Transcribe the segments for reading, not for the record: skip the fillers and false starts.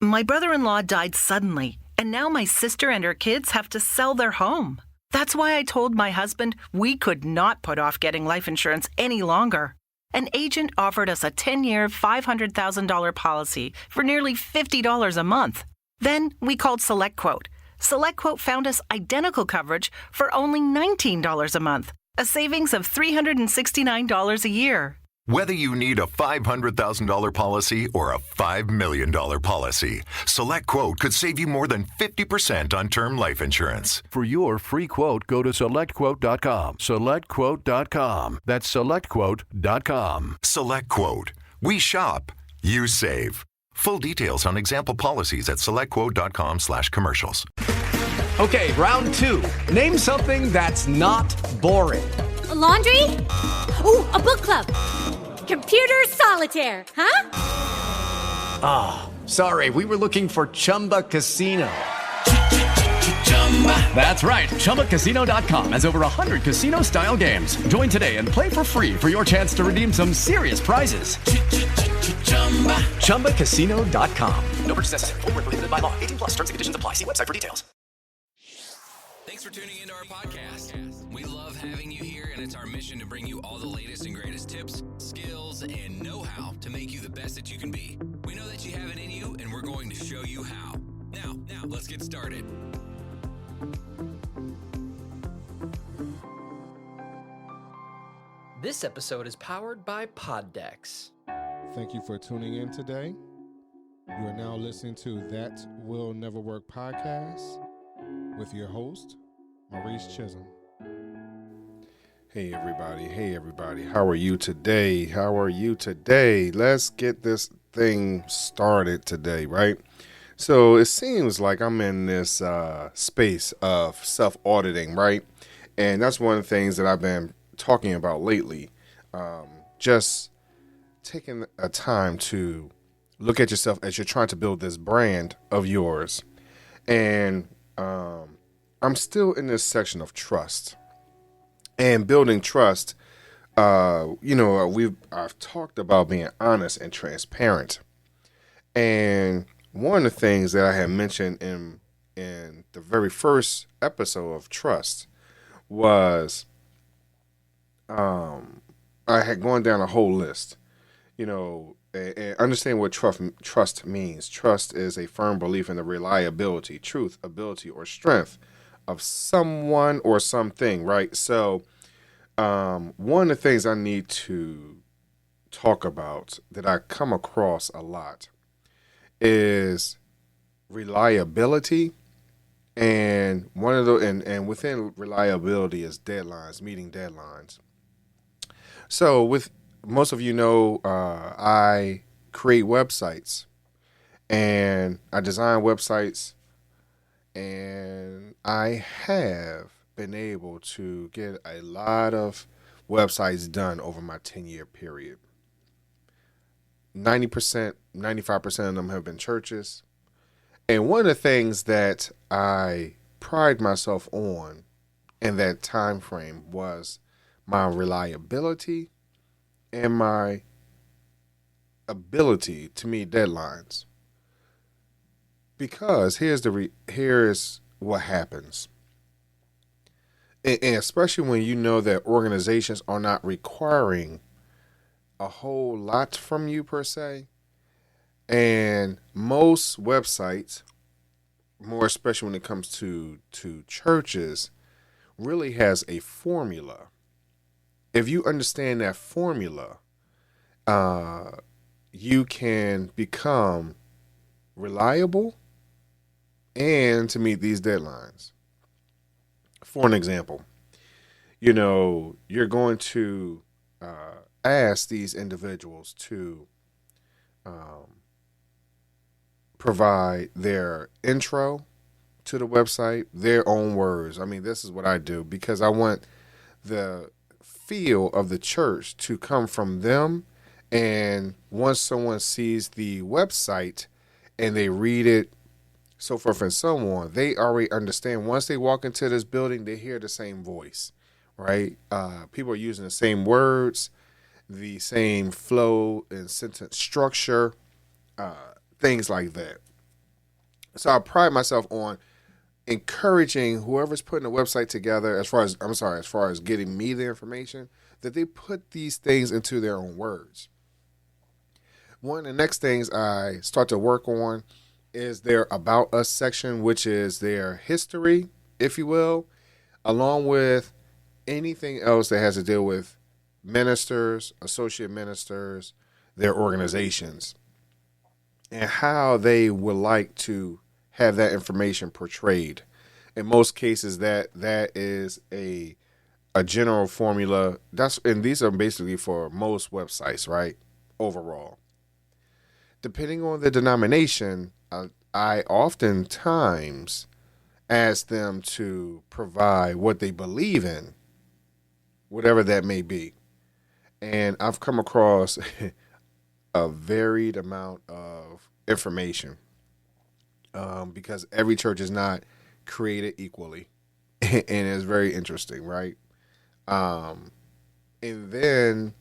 My brother-in-law died suddenly, and now my sister and her kids have to sell their home. That's why I told my husband we could not put off getting life insurance any longer. An agent offered us a 10-year, $500,000 policy for nearly $50 a month. Then we called SelectQuote. SelectQuote found us identical coverage for only $19 a month, a savings of $369 a year. Whether you need a $500,000 policy or a $5 million policy, SelectQuote could save you more than 50% on term life insurance. For your free quote, go to SelectQuote.com. SelectQuote.com. That's SelectQuote.com. SelectQuote. We shop. You save. Full details on example policies at SelectQuote.com/commercials. Okay, round two. Name something that's not boring. A laundry? Ooh, a book club. Computer solitaire, huh? Ah, sorry, we were looking for Chumba Casino. That's right, ChumbaCasino.com has over 100 casino-style games. Join today and play for free for your chance to redeem some serious prizes. ChumbaCasino.com. No purchase necessary. Void where prohibited by law. 18+ terms and conditions apply. See website for details. Thanks for tuning into our podcast. We love having you here, and it's our mission to bring you all the latest and greatest tips, skills, and know-how to make you the best that you can be. We know that you have it in you, and we're going to show you how. Now, let's get started. This episode is powered by Poddex. Thank you for tuning in today. You are now listening to That Will Never Work podcast with your host, Maurice Chisholm. Hey everybody. How are you today? Let's get this thing started today, right? So it seems like I'm in this space of self-auditing, right? And that's one of the things that I've been talking about lately. Just taking a time to look at yourself as you're trying to build this brand of yours. And I'm still in this section of trust and building trust. I've talked about being honest and transparent. And one of the things that I had mentioned in the very first episode of trust was I had gone down a whole list, and understand what trust means. Trust is a firm belief in the reliability, truth, ability, or strength of someone or something, right? So one of the things I need to talk about that I come across a lot is reliability. And one of the and within reliability is deadlines, meeting deadlines. So with most of you know, I create websites and I design websites, and I have been able to get a lot of websites done over my 10-year period. 90%, 95% of them have been churches. And one of the things that I pride myself on in that time frame was my reliability and my ability to meet deadlines. Because here's what happens. And especially when you know that organizations are not requiring a whole lot from you per se. And most websites, more especially when it comes to churches, really has a formula. If you understand that formula, you can become reliable and to meet these deadlines. For an example, you're going to ask these individuals to provide their intro to the website, their own words. I mean, this is what I do because I want the feel of the church to come from them. And once someone sees the website and they read it, so forth and so on, they already understand. Once they walk into this building, they hear the same voice, right? People are using the same words, the same flow and sentence structure, things like that. So I pride myself on encouraging whoever's putting a website together, as far as getting me the information, that they put these things into their own words. One of the next things I start to work on is their About Us section, which is their history, if you will, along with anything else that has to deal with ministers, associate ministers, their organizations, and how they would like to have that information portrayed. In most cases, that is a general formula. And these are basically for most websites, right? Overall, depending on the denomination, I oftentimes ask them to provide what they believe in, whatever that may be. And I've come across a varied amount of information, because every church is not created equally, and it's very interesting, right? And then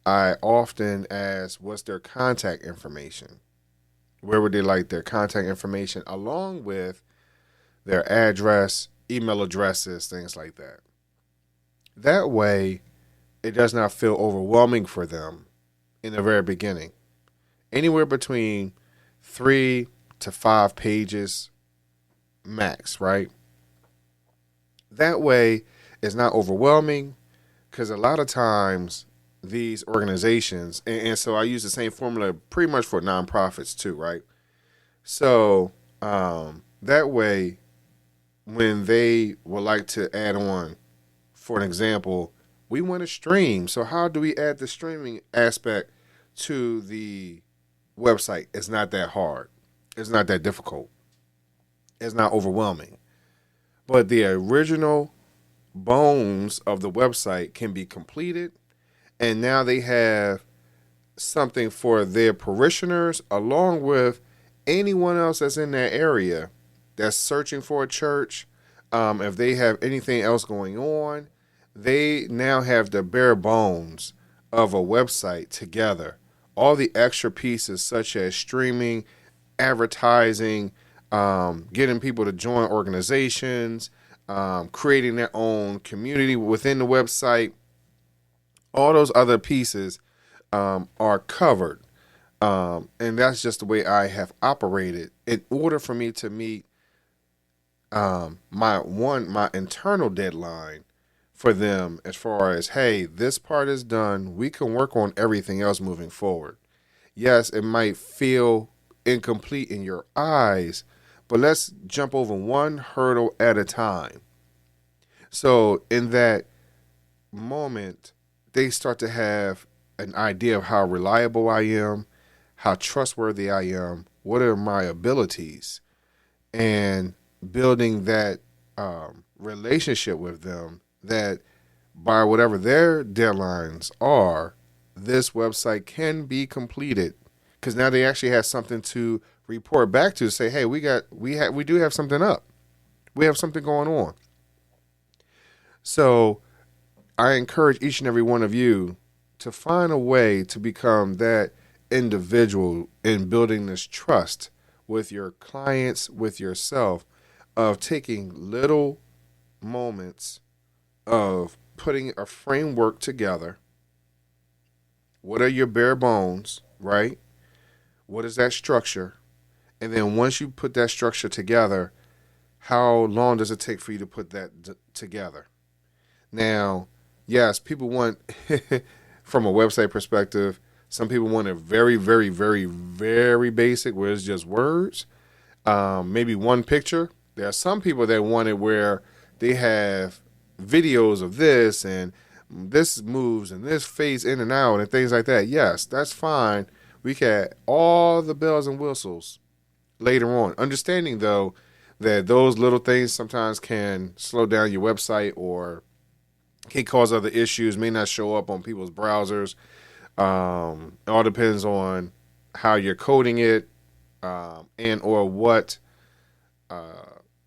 I often ask, what's their contact information? Where would they like their contact information, along with their address, email addresses, things like that. That way, it does not feel overwhelming for them in the very beginning. Anywhere between 3 to 5 pages max, right? That way, it's not overwhelming, because a lot of times these organizations, and so I use the same formula pretty much for nonprofits too, right? So that way, when they would like to add on, for an example, we want to stream. So how do we add the streaming aspect to the website? It's not that hard. It's not that difficult. It's not overwhelming. But the original bones of the website can be completed, and now they have something for their parishioners, along with anyone else that's in that area that's searching for a church. If they have anything else going on, they now have the bare bones of a website together. All the extra pieces, such as streaming, advertising, getting people to join organizations, creating their own community within the website, all those other pieces are covered. And that's just the way I have operated in order for me to meet my internal deadline for them, as far as, hey, this part is done, we can work on everything else moving forward. Yes, it might feel incomplete in your eyes, but let's jump over one hurdle at a time. So in that moment, they start to have an idea of how reliable I am, how trustworthy I am, what are my abilities, and building that relationship with them, that by whatever their deadlines are, this website can be completed, because now they actually have something to report back to say, hey, we do have something up, we have something going on. So I encourage each and every one of you to find a way to become that individual in building this trust with your clients, with yourself, of taking little moments of putting a framework together. What are your bare bones, right? What is that structure? And then once you put that structure together, how long does it take for you to put that together? Now, yes, people want, from a website perspective, some people want it very, very, very, very basic, where it's just words, maybe one picture. There are some people that want it where they have videos of this, and this moves, and this fades in and out, and things like that. Yes, that's fine. We can add all the bells and whistles later on. Understanding, though, that those little things sometimes can slow down your website, or can cause other issues, may not show up on people's browsers. It all depends on how you're coding it, and or what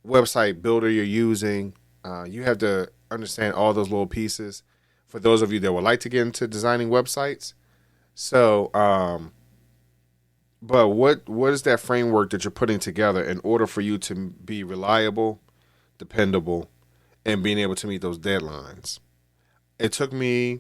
website builder you're using. You have to understand all those little pieces for those of you that would like to get into designing websites. So But what is that framework that you're putting together in order for you to be reliable, dependable, and being able to meet those deadlines? It took me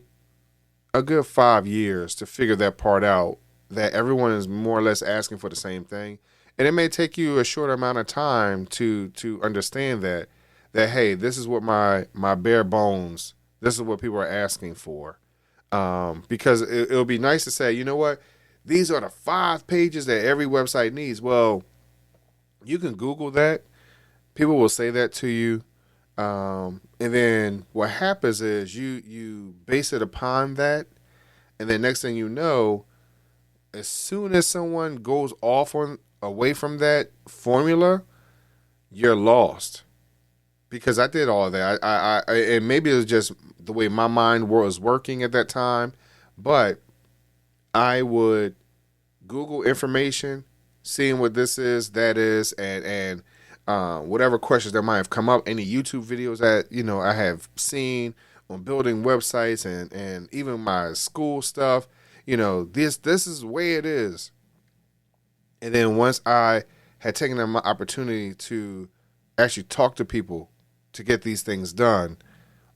a good 5 years to figure that part out, that everyone is more or less asking for the same thing. And it may take you a short amount of time to understand that hey, this is what my bare bones, this is what people are asking for. Because it'll be nice to say, you know what, these are the 5 pages that every website needs. Well, you can Google that. People will say that to you. And then what happens is you base it upon that. And then next thing you know, as soon as someone goes away from that formula, you're lost. Because I did all that. I and maybe it was just the way my mind was working at that time, but I would Google information, seeing what this is, that is, and whatever questions that might have come up, any YouTube videos that I have seen on building websites and even my school stuff. This is the way it is. And then once I had taken my opportunity to actually talk to people to get these things done,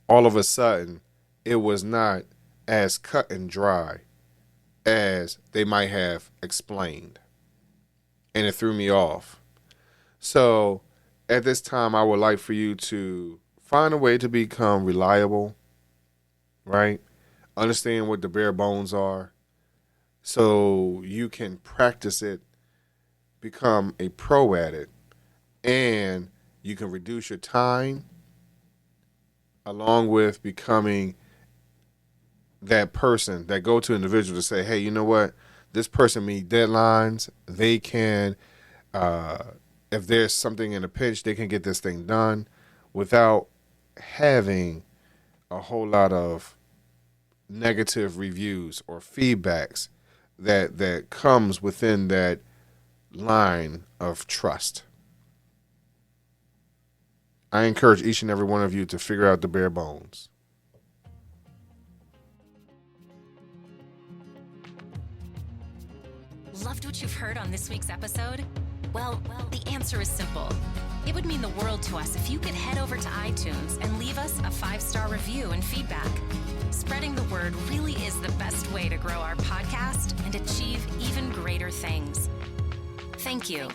all of a sudden it was not as cut and dry as they might have explained. And it threw me off. So at this time, I would like for you to find a way to become reliable, right? Understand what the bare bones are so you can practice it, become a pro at it, and you can reduce your time along with becoming that person, that go-to individual to say, hey, you know what? This person meets deadlines. They can, if there's something in a pinch, they can get this thing done without having a whole lot of negative reviews or feedbacks that comes within that line of trust. I encourage each and every one of you to figure out the bare bones. Loved what you've heard on this week's episode? Well, the answer is simple. It would mean the world to us if you could head over to iTunes and leave us a 5-star review and feedback. Spreading the word really is the best way to grow our podcast and achieve even greater things. Thank you.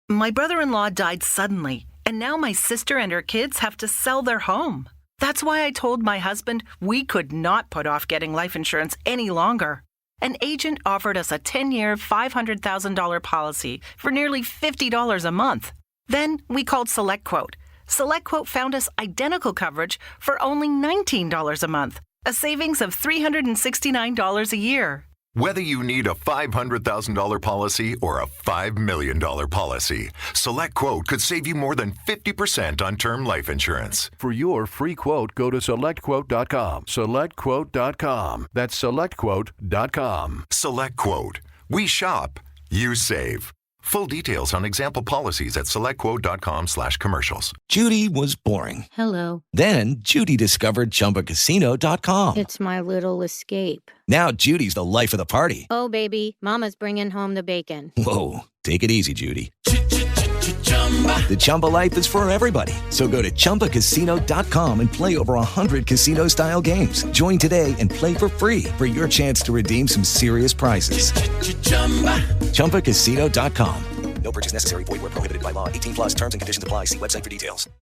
My brother-in-law died suddenly, and now my sister and her kids have to sell their home. That's why I told my husband we could not put off getting life insurance any longer. An agent offered us a 10-year, $500,000 policy for nearly $50 a month. Then we called SelectQuote. SelectQuote found us identical coverage for only $19 a month, a savings of $369 a year. Whether you need a $500,000 policy or a $5 million policy, SelectQuote could save you more than 50% on term life insurance. For your free quote, go to SelectQuote.com. SelectQuote.com. That's SelectQuote.com. SelectQuote. We shop, you save. Full details on example policies at SelectQuote.com/commercials. Judy was boring. Hello. Then Judy discovered ChumbaCasino.com. It's my little escape. Now Judy's the life of the party. Oh, baby, mama's bringing home the bacon. Whoa, take it easy, Judy. The Chumba life is for everybody. So go to ChumbaCasino.com and play over 100 casino-style games. Join today and play for free for your chance to redeem some serious prizes. ChumbaCasino.com. No purchase necessary. Void where prohibited by law. 18+ terms and conditions apply. See website for details.